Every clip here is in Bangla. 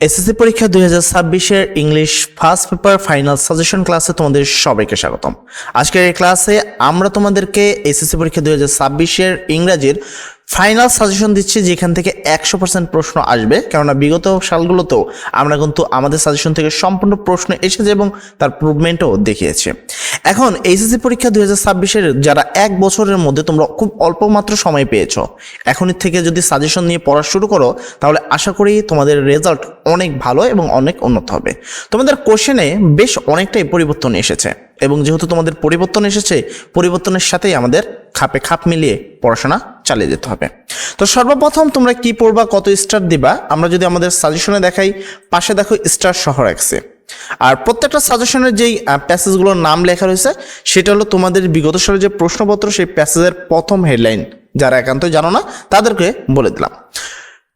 এসএসসি পরীক্ষা 2026-এর English first paper final suggestion ক্লাসে তোমাদের সবাইকে স্বাগতম। আজকের এই ক্লাসে আমরা তোমাদেরকে এসএসসি পরীক্ষা 2026-এর ইংরাজির ফাইনাল সাজেশন দিচ্ছি, যেখান থেকে 100% প্রশ্ন আসবে, কেননা বিগত সালগুলোতেও আমরা কিন্তু আমাদের সাজেশন থেকে সম্পূর্ণ প্রশ্ন এসেছে এবং তার প্রুভমেন্টও দেখিয়েছি। এখন এসএসসি পরীক্ষা 2026-এর যারা এক বছরের মধ্যে তোমরা খুব অল্প মাত্র সময় পেয়েছো, এখনই থেকে যদি সাজেশন নিয়ে পড়া শুরু করো তাহলে আশা করি তোমাদের রেজাল্ট অনেক ভালো এবং অনেক উন্নত হবে। তোমাদের কোশ্চেনে বেশ অনেকটাই পরিবর্তন এসেছে এবং যেহেতু তোমাদের পরিবর্তন এসেছে, পরিবর্তনের সাথেই আমাদের খাপে খাপ মিলিয়ে পড়াশোনা চালিয়ে যেতে হবে। তো সর্বপ্রথম তোমরা কি পড়বা, কত স্টার দিবা, আমরা যদি আমাদের সাজেশনে দেখাই, পাশে দেখো স্টার সহ রাখছে। আর প্রত্যেকটা সাজেশনের যেই প্যাসেজগুলোর নাম লেখা রয়েছে সেটা হলো তোমাদের বিগত সালের যে প্রশ্নপত্র, সেই প্যাসেজের প্রথম হেডলাইন। যারা একান্তই জানো না তাদেরকে বলে দিলাম।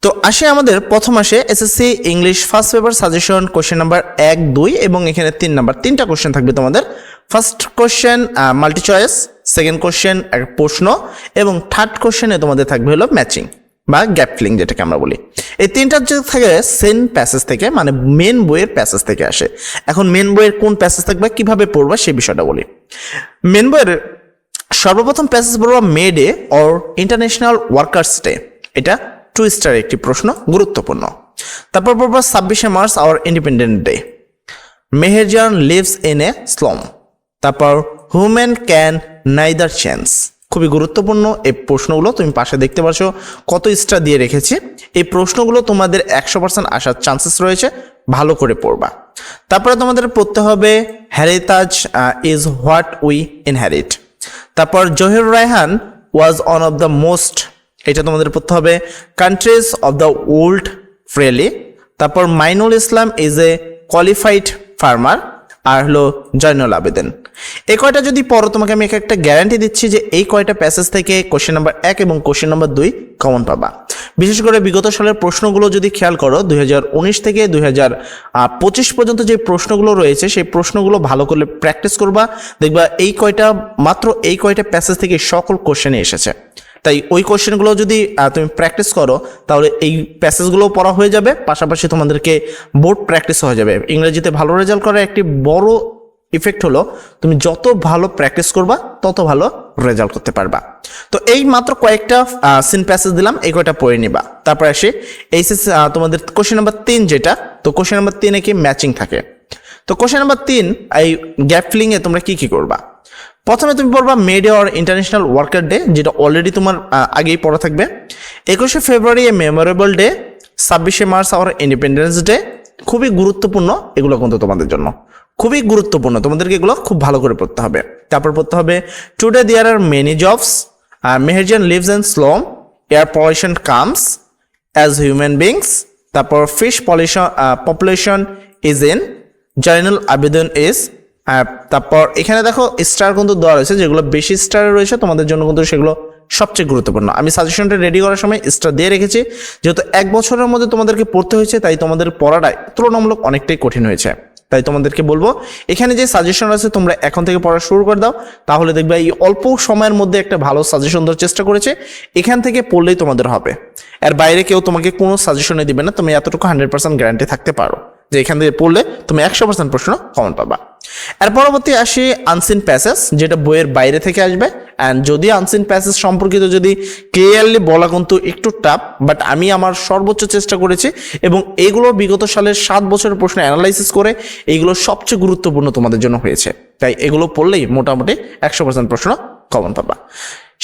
তো আসে আমাদের প্রথম আসে SSC English first paper suggestion question number 1, 2 এবং এখানে 3 নাম্বার 3টা কোশ্চেন থাকবে তোমাদের। First question multi choice, second question এক প্রশ্ন এবং থার্ড কোশ্চেনে তোমাদের থাকবে হলো ম্যাচিং বা গ্যাপ ফিলিং, যেটাকে আমরা বলি। এই তিনটার যে থাকে সেন প্যাসেজ থেকে, মানে মেন বইয়ের প্যাসেজ থেকে আসে। এখন মেন বইয়ের কোন প্যাসেজ থাকবে, কিভাবে পড়বা সেই বিষয়টা বলি। মেন বইয়ের সর্বপ্রথম প্যাসেজ পড়বা May Day or International Workers Day, এটা 2 স্টার একটি প্রশ্ন, গুরুত্বপূর্ণ। তারপর পড়বা 26শে মার্চ our independent day, Meherjan lives in a slum. তারপর হুম্যান ক্যান নাইদার চেঞ্জ, খুবই গুরুত্বপূর্ণ এই প্রশ্নগুলো। তুমি পাশে দেখতে পাচ্ছ কত স্টার দিয়ে রেখেছি। এই প্রশ্নগুলো তোমাদের 100% আসার চান্সেস রয়েছে, ভালো করে পড়বা। তারপরে তোমাদের পড়তে হবে heritage is what we inherit. তারপর Zahir Raihan was one of the most, এটা তোমাদের পড়তে হবে কান্ট্রিজ অফ দ্য ওয়ার্ল্ড ফ্রেলি। তারপর Mainul Islam is a qualified farmer, আর হলো জয়নুল আবেদিন। এই কয়টা যদি পড়ো, তোমাকে আমি একটা গ্যারান্টি দিচ্ছি যে এই কয়টা প্যাসেজ থেকে কোশ্চেন নাম্বার 1 এবং কোশ্চেন নাম্বার 2 কমন পাবা। বিশেষ করে বিগত সালের প্রশ্নগুলো যদি খেয়াল করো, 2019 থেকে 2025 পর্যন্ত যে প্রশ্নগুলো রয়েছে সেই প্রশ্নগুলো ভালো করে প্র্যাকটিস করবা, দেখবা মাত্র এই কয়টা প্যাসেজ থেকে সকল কোশ্চেনে এসেছে। তাই ওই কোশ্চেনগুলো যদি তুমি প্র্যাকটিস করো তাহলে এই প্যাসেজগুলো পড়া হয়ে যাবে, পাশাপাশি তোমাদেরকে বোর্ড প্র্যাকটিস হয়ে যাবে। ইংরেজিতে ভালো রেজাল্ট করার একটি বড় ইফেক্ট হলো তুমি যত ভালো প্র্যাকটিস করবা তত ভালো রেজাল্ট করতে পারবা। তো এই মাত্র কয়েকটা সিন প্যাসেজ দিলাম, এই কয়টা পড়ে নিবা। তারপর আসে এইচএসসি তোমাদের কোশ্চেন নাম্বার 3 যেটা, তো কোশ্চেন নাম্বার 3 কি ম্যাচিং থাকে। তো কোশ্চেন নাম্বার 3 এই গ্যাপ ফিলিং এ তোমরা কি করবা। প্রথমে তুমি পড়বা May Day or International Worker Day, যেটা অলরেডি তোমার আগেই পড়া থাকবে। 21শে ফেব্রুয়ারি এ মেমোরেবল ডে, 26শে মার্চ আওয়ার ইন্ডিপেন্ডেন্স ডে। খুবই গুরুত্বপূর্ণ এগুলো, কিন্তু তোমাদের জন্য খুবই গুরুত্বপূর্ণ, তোমাদেরকে এগুলো খুব ভালো করে পড়তে হবে। তারপর পড়তে হবে today there are many jobs, Meherjan lives in slum, air pollution comes as human beings. তারপর fish population is in, Zainul Abedin is. তারপর এখানে দেখো স্টার কিন্তু দেওয়া রয়েছে, যেগুলো বেশি স্টার রয়েছে তোমাদের জন্য কিন্তু সেগুলো সবচেয়ে গুরুত্বপূর্ণ। আমি সাজেশনটা রেডি করার সময় স্টার দিয়ে রেখেছি, যেহেতু এক বছরের মধ্যে তোমাদেরকে পড়তে হয়েছে, তাই তোমাদের পড়াটাই তুলনামূলক অনেকটাই কঠিন হয়েছে। তাই তোমাদেরকে বলবো এখানে যে সাজেশন আছে তোমরা এখন থেকে পড়া শুরু করে দাও, তাহলে দেখবে এই অল্প সময়ের মধ্যে একটা ভালো সাজেশন দেওয়ার চেষ্টা করেছে। এখান থেকে পড়লেই তোমাদের হবে, এর বাইরে কেউ তোমাকে কোনো সাজেশনে দিবে না। তুমি এতটুকু 100% গ্যারান্টি থাকতে পারো যে এখান থেকে পড়লে তুমি 100% প্রশ্ন কমন পাবা। এর পরবর্তী আসি আনসিন প্যাসেজ, যেটা বইয়ের বাইরে থেকে আসবে। অ্যান্ড যদি আনসিন প্যাসেজ সম্পর্কিত যদি ক্লিয়ারলি বলা কিন্তু একটু টাফ, বাট আমি আমার সর্বোচ্চ চেষ্টা করেছি এবং এগুলো বিগত সালের 7 বছরের প্রশ্ন অ্যানালাইসিস করে এইগুলো সবচেয়ে গুরুত্বপূর্ণ তোমাদের জন্য হয়েছে। তাই এগুলো পড়লেই মোটামুটি 100% প্রশ্ন কমন পাবা।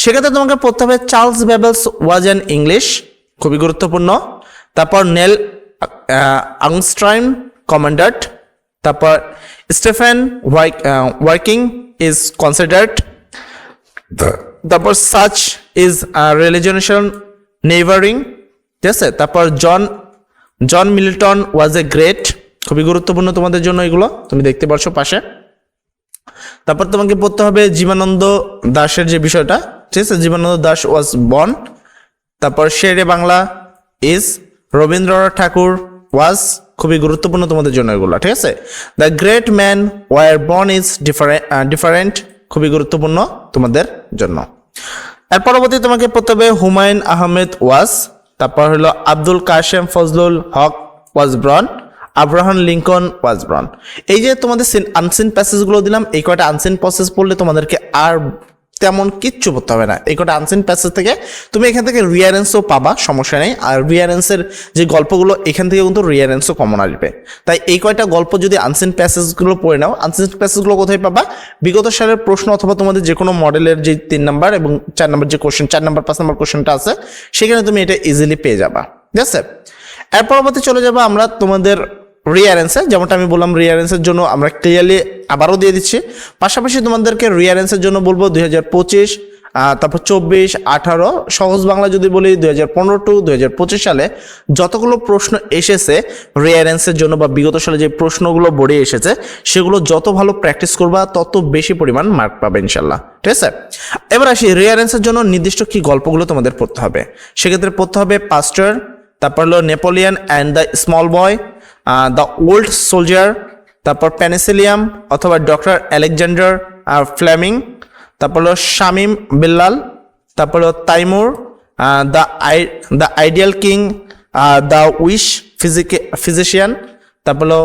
সেক্ষেত্রে তোমাকে পড়তে হবে চার্লস বেবেলস ওয়াজ অ্যান ইংলিশ, খুবই গুরুত্বপূর্ণ। তারপর নেল আর্মস্ট্রং কমান্ডার। তারপর স্টেফেন ওয়ার্কিং ইজ কনসিডার্ড। তারপর সাচ ইজ রিলিজিয়ন নেইবারিং, ঠিক আছে। তারপর John Milton was a great, খুবই গুরুত্বপূর্ণ তোমাদের জন্য, এগুলো তুমি দেখতে পাচ্ছ পাশে। তারপর তোমাকে পড়তে হবে জীবনানন্দ দাশের যে বিষয়টা, ঠিক আছে, জীবনানন্দ দাস ওয়াজ বর্ন। তারপর শেরে বাংলা ইজ, রবীন্দ্রনাথ ঠাকুর ওয়াজ, খুবই গুরুত্বপূর্ণ তোমাদের জন্য এগুলো, ঠিক আছে। The great man were born is different, খুবই গুরুত্বপূর্ণ তোমাদের জন্য। এর পরবর্তী তোমাকে পড়তে হবে হুমায়ুন আহমেদ ওয়াজ। তারপর হলো আব্দুল কাশেম ফজলুল হক ওয়াজ ব্রন, আব্রাহাম লিঙ্কন ওয়াজ ব্রন। এই যে তোমাদের আনসিন প্যাসেজগুলো দিলাম, এই কয়টা আনসিন প্যাসেজ পড়লে তোমাদেরকে আর তেমন কিচ্ছু পড়তে হবে না। এই কটা আনসিন প্যাসেজ থেকে তুমি এখান থেকে রিয়ারেন্সও পাবা, সমস্যা নেই। আর রিয়ারেন্সের যে গল্পগুলো এখান থেকে কিন্তু রিয়ারেন্সও কমন আসবে। তাই এই কয়টা গল্প যদি আনসিন প্যাসেজগুলো পড়ে নাও, আনসিন প্যাসেজগুলো কোথায় পাবা? বিগত সালের প্রশ্ন অথবা তোমাদের যে কোনো মডেলের যে 3 নাম্বার এবং 4 নাম্বার যে কোশ্চেন, 4 নাম্বার 5 নাম্বার কোশ্চেনটা আছে, সেখানে তুমি এটা ইজিলি পেয়ে যাবা। ঠিক আছে, এর পরবর্তী চলে যাবো আমরা তোমাদের রিয়ারেন্সে। যেমনটা আমি বললাম, রিয়ারেন্সের জন্য আমরা ক্লিয়ারলি আবারও দিয়ে দিচ্ছি। পাশাপাশি তোমাদেরকে রিয়ারেন্সের জন্য বলবো 2025, তারপর 24, 18, সহজ বাংলা যদি বলি 2015 টু 2025 সালে যতগুলো প্রশ্ন এসেছে রিয়ারেন্সের জন্য বা বিগত সালে যে প্রশ্নগুলো বোর্ডে এসেছে, সেগুলো যত ভালো প্র্যাকটিস করবা তত বেশি পরিমাণ মার্ক পাবে ইনশাল্লাহ। ঠিক আছে, এবার আসি রিয়ারেন্সের জন্য নির্দিষ্ট কি গল্পগুলো তোমাদের পড়তে হবে। সেক্ষেত্রে পড়তে হবে পাস্টার, তারপর হলো Napoleon and the small boy, the old soldier, তারপর পেনিসিলিয়াম অথবা ডক্টর আলেকজান্ডার ফ্লেমিং, তারপর হলো শামিম বিল্লাল, তারপর হলো Taimur, the ideal king, the wish physician, তারপর হলো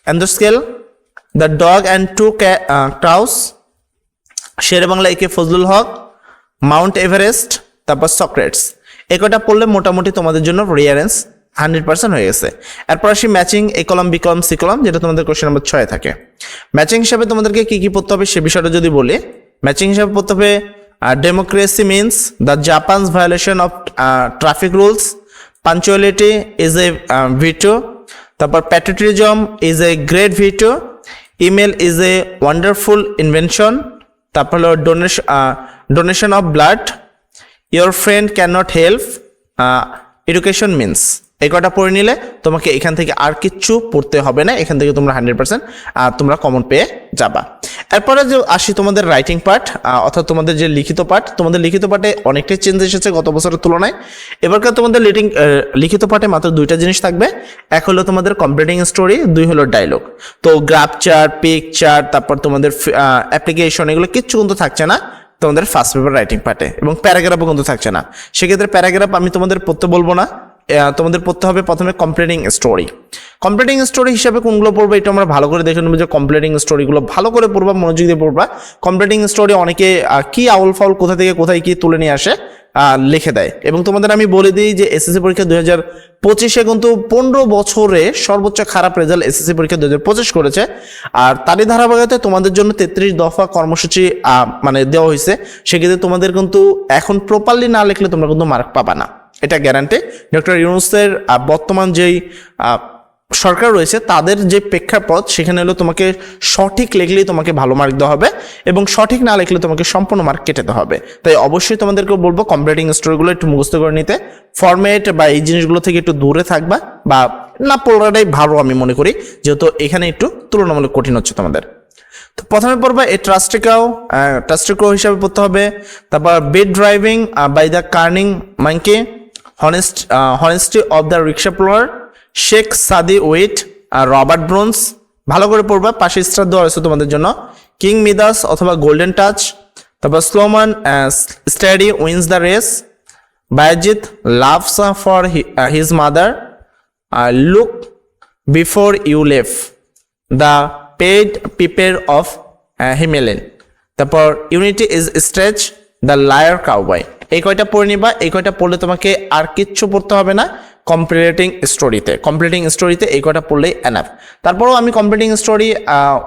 Androcles, the dog and two crows, Sher-e Bangla A K Fazlul Haque, Mount Everest, তারপর সক্রেটস। এই কটা পড়লে মোটামুটি তোমাদের জন্য রিয়ারেন্স 100% হয়ে গেছে। এরপর আসি ম্যাচিং, এ কলম বি কলম সি কলম, যেটা তোমাদের কোশ্চেন নাম্বার 6 থাকে। ম্যাচিং হিসাবে তোমাদেরকে কি কি পড়তে হবে সে বিষয়টা যদি বলি, ম্যাচিং হিসাবে পড়তে হবে democracy means the Japan's violation of traffic rules, punctuality is a virtue, তারপর patriotism is a great virtue, email is a wonderful invention, তারপর হলো donation of blood, your friend can not help, education means. এই কটা পড়ে নিলে তোমাকে এখান থেকে আর কিচ্ছু পড়তে হবে না, এখান থেকে তোমরা 100% তোমরা কমন পেয়ে যাবা। এরপরে যে আসি তোমাদের রাইটিং পার্ট, অর্থাৎ তোমাদের যে লিখিত পাঠ, তোমাদের লিখিত পাঠে অনেকটাই চেঞ্জ এসেছে গত বছরের তুলনায়। এবারকার তোমাদের লিখিত পাঠে মাত্র 2টা জিনিস থাকবে, এক হলো তোমাদের কমপ্লিটিং স্টোরি, 2 হলো ডায়লগ। তো গ্রাফ চার্ট, পিকচার, তারপর তোমাদের অ্যাপ্লিকেশন, এগুলো কিচ্ছু কিন্তু থাকছে না তোমাদের ফার্স্ট পেপার রাইটিং পার্টে, এবং প্যারাগ্রাফও কিন্তু থাকছে না। সেক্ষেত্রে প্যারাগ্রাফ আমি তোমাদের পড়তে বলবো না, তোমাদের পড়তে হবে প্রথমে কমপ্লিটিং স্টোরি। কমপ্লিটিং স্টোরি হিসাবে কোনগুলো পড়বো এটা আমরা ভালো করে দেখে নেবো, যে কমপ্লিটিং স্টোরিগুলো ভালো করে পড়বা, মনোযোগ দিয়ে পড়বা। কমপ্লিটিং স্টোরি অনেকে কি আউল ফাউল কোথা থেকে কোথায় কি তুলে নিয়ে আসে লিখে দেয়। এবং তোমাদের আমি বলে দিই যে এসএসসি পরীক্ষা 2025-এ কিন্তু 15 বছরে সর্বোচ্চ খারাপ রেজাল্ট এসএসসি পরীক্ষা 2025 করেছে। আর তারই ধারাবাহিকতায় তোমাদের জন্য 33 দফা কর্মসূচি মানে দেওয়া হয়েছে। সেক্ষেত্রে তোমাদের কিন্তু এখন প্রপারলি না লিখলে তোমরা কিন্তু মার্ক পাবা না, এটা গ্যারান্টি। ডক্টর ইউনূসের বর্তমান যেই সরকার রয়েছে তাদের যে প্রেক্ষাপট, সেখানে হলো তোমাকে সঠিক লিখলেই তোমাকে ভালো মার্ক দেওয়া হবে, এবং সঠিক না লিখলে তোমাকে সম্পূর্ণ মার্ক কেটে দেওয়া হবে। তাই অবশ্যই তোমাদেরকে বলবো কমপ্লিটিং স্টোরিগুলো একটু মুখস্থ করে নিতে, ফরম্যাট বা এই জিনিসগুলো থেকে একটু দূরে থাকবা, বা না পড়াটাই ভালো আমি মনে করি, যেহেতু এখানে একটু তুলনামূলক কঠিন হচ্ছে তোমাদের। তো প্রথমে পড়বা এ ট্রাস্টিকাও হিসাবে পড়তে হবে। তারপর বেড ড্রাইভিং বাই দ্য কার্নিং monkey, honesty of the rickshaw puller, Sheikh Saadi ওয়েট, রবার্ট ব্রোন্স। ভালো করে পড়বা, পাশে স্টার দেওয়া রয়েছে তোমাদের জন্য। কিং মিদাস অথবা গোল্ডেন টাচ, তারপর slow man study wins the race, Bayazid loves for his mother, look before you leap, the pied piper of Hamelin, তারপর unity is strength, the liar cowboy. এই কয়টা পড়ে নিবা, এই কয়টা পড়লে তোমাকে আর কিচ্ছু পড়তে হবে না কমপ্লিটিং স্টোরিতে এই কয়টা পড়লেই এনাফ। তারপরেও আমি কমপ্লিটিং স্টোরি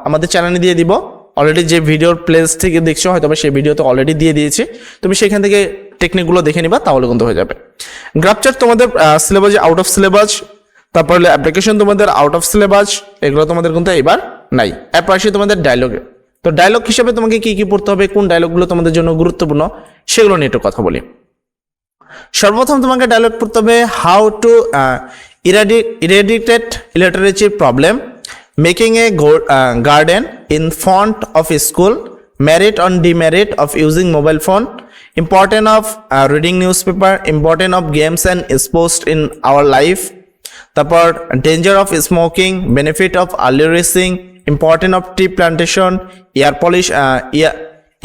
আমাদের চ্যানেলে দিয়ে দিব, অলরেডি যে ভিডিওর প্লেস থেকে দেখছো হয়তো সেই ভিডিওতে অলরেডি দিয়ে দিয়েছি, তুমি সেখান থেকে টেকনিকগুলো দেখে নিবা, তাহলে কিন্তু হয়ে যাবে। গ্রাফচার তোমাদের সিলেবাস আউট অফ সিলেবাস, তারপর অ্যাপ্লিকেশন তোমাদের আউট অফ সিলেবাস, এগুলো তোমাদের কিন্তু এবার নাই। এরপর আসি তোমাদের ডায়লগে। তো ডায়লগ হিসেবে তোমাকে কি কি পড়তে হবে, কোন ডায়লগগুলো তোমাদের জন্য গুরুত্বপূর্ণ, সেগুলো নিয়ে একটু কথা বলি। সর্বপ্রথম তোমাকে ডায়লগ পড়তে হবে how to eradicate illiteracy problem, making a garden in front of school, merit on demerit of using mobile phone, importance of reading newspaper, importance of games and sports in our life, তারপর danger of smoking, benefit of early racing, importance of tree plantation, air pollution,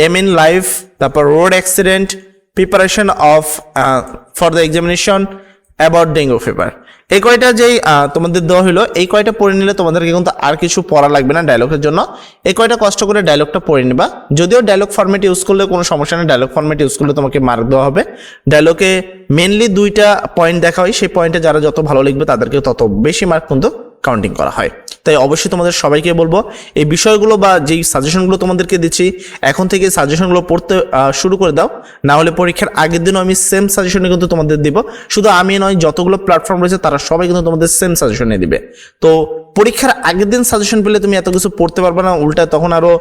aim in life, তারপর road accident, preparation of for the examination, about dengue fever. এই কয়টা যেই তোমাদের দেওয়া হলো, এই কয়টা পড়ে নিলে তোমাদেরকে কিন্তু আর কিছু পড়া লাগবে না ডায়লগের জন্য। এই কয়টা কষ্ট করে ডায়লগটা পড়ে নিবা। যদিও ডায়লগ ফরম্যাট ইউজ করলে কোনো সমস্যা নেই, ডায়লগ ফরম্যাট ইউজ করলে তোমাকে মার্ক দেওয়া হবে। ডায়লগে মেনলি 2টা পয়েন্ট দেখা হয়, সেই পয়েন্টে যারা যত ভালো লিখবে তাদেরকে তত বেশি মার্ক কিন্তু কাউন্টিং করা হয়। তাই অবশ্যই তোমাদের সবাইকে বলবো এই বিষয়গুলো বা যেই সাজেশনগুলো তোমাদেরকে দিচ্ছি এখন থেকে সাজেশনগুলো পড়তে শুরু করে দাও, না হলে পরীক্ষার আগের দিনও আমি সেম সাজেশনে কিন্তু তোমাদের দিব। শুধু আমি নয়, যতগুলো প্ল্যাটফর্ম রয়েছে তারা সবাই কিন্তু তোমাদের সেম সাজেশনে দিবে। তো পরীক্ষার আগের দিন সাজেশন পেলে তুমি এত কিছু পড়তে পারবে না, উল্টা তখন আরো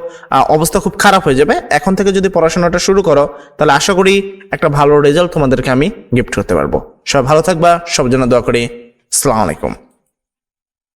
অবস্থা খুব খারাপ হয়ে যাবে। এখন থেকে যদি পড়াশোনাটা শুরু করো তাহলে আশা করি একটা ভালো রেজাল্ট তোমাদেরকে আমি গিফট করতে পারবো। সবাই ভালো থাকবা, সবার জন্য দোয়া করি। আসসালামু আলাইকুম।